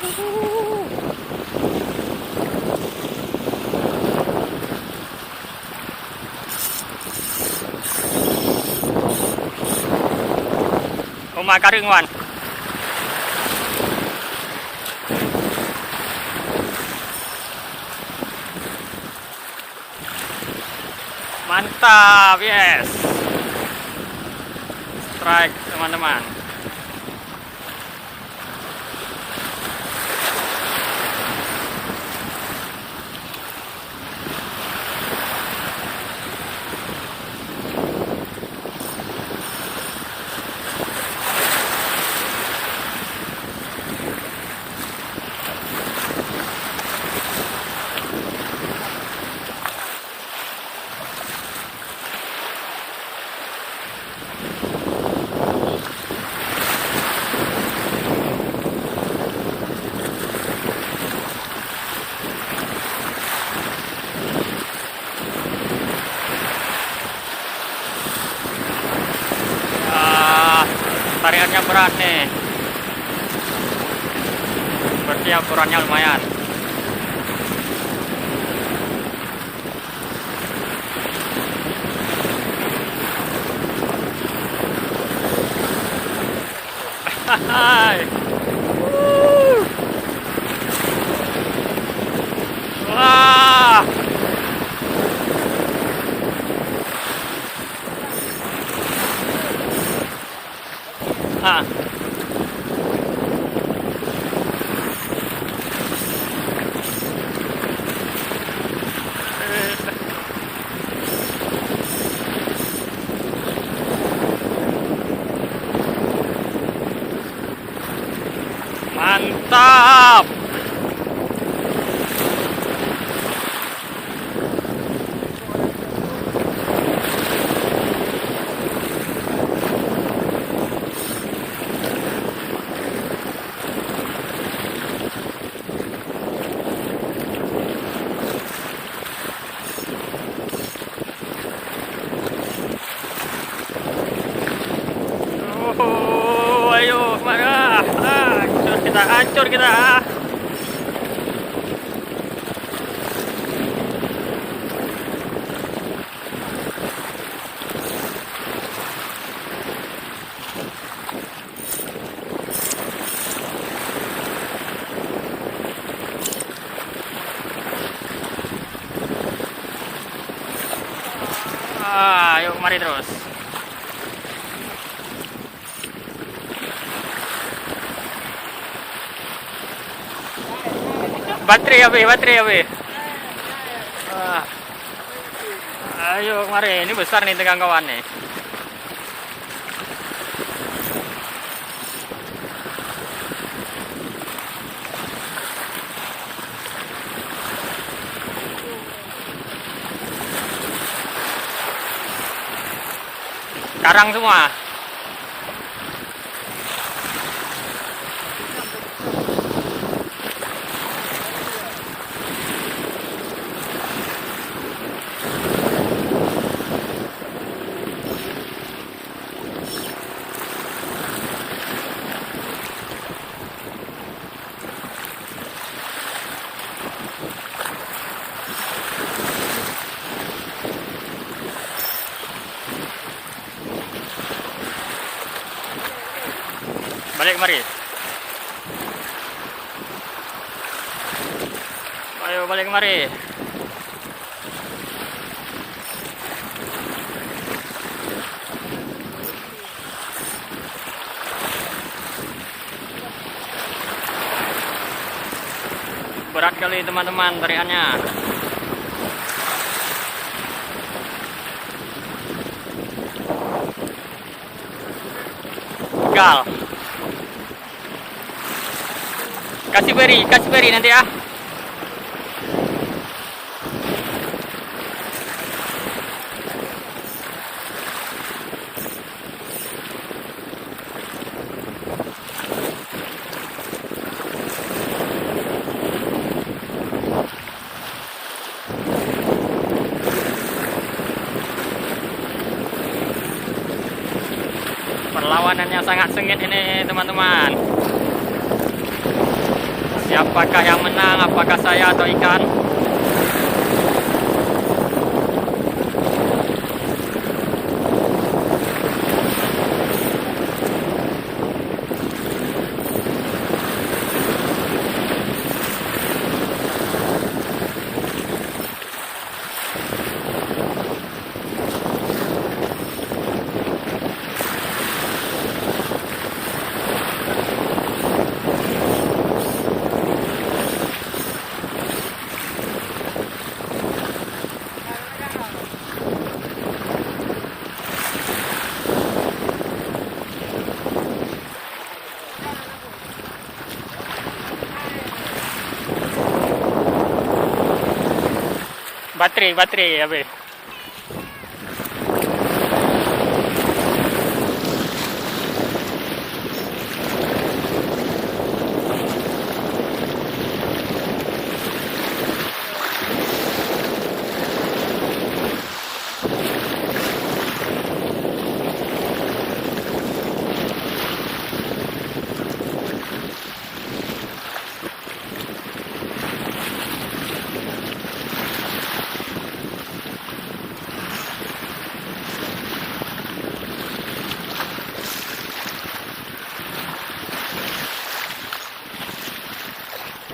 Rumah Karingwan. Mantap, yes. Strike teman-teman. Tariannya berat nih, berarti ukurannya lumayan. Hai. Wah. Ah. Mantap. Ayo kemana? Hancur kita. Ayo kemari terus. Baterai ya, Be. Ayo kemari, ini besar nih tegang kawan nih. Karang semua. Balik kemari. Ayo balik kemari. Berat kali teman-teman tariannya. Gal. Kasih beri nanti ya. Perlawanannya sangat sengit ini teman-teman. Siapakah yang menang? Apakah saya atau ikan? Baterai habis.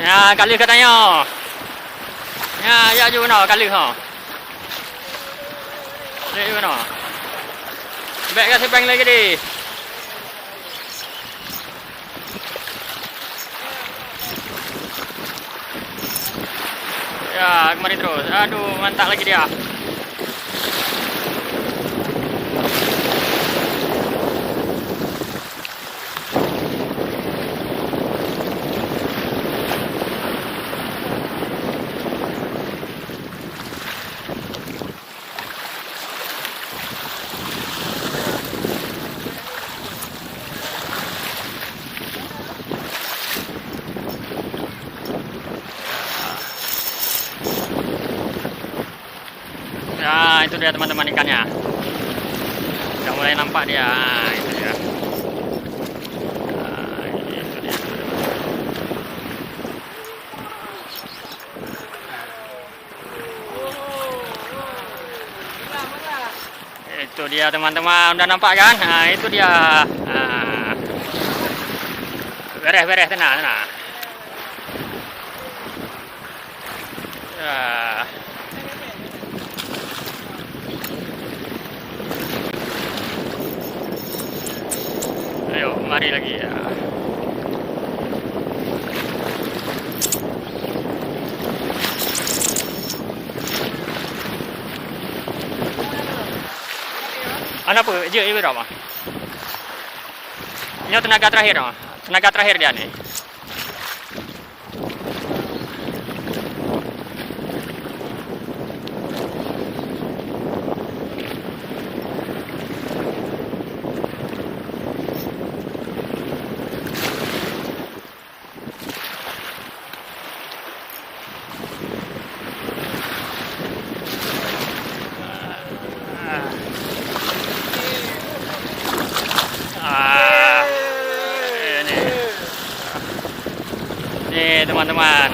Ya, kali katanya. Ya juga no kali ha. Ya juga no. Baik kasih peng lagi di. Ya, kemari terus. Aduh, mantap lagi dia. Ya, itu dia teman-teman ikannya. Udah mulai nampak dia. Nah, itu dia. Nah, itu dia. Itu dia teman-teman, udah nampak kan? Nah, itu dia. Nah. Beres, tenang. Ya. Ayo, mari lagi ya. Apa? Ini berapa? Ini tenaga terakhir, tenaga terakhir dia nih. Ini teman-teman.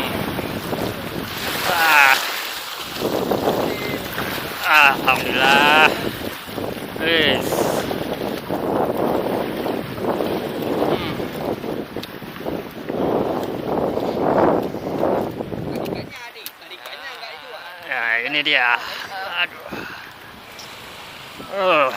Alhamdulillah. Wis. Ya, ini dia. Aduh.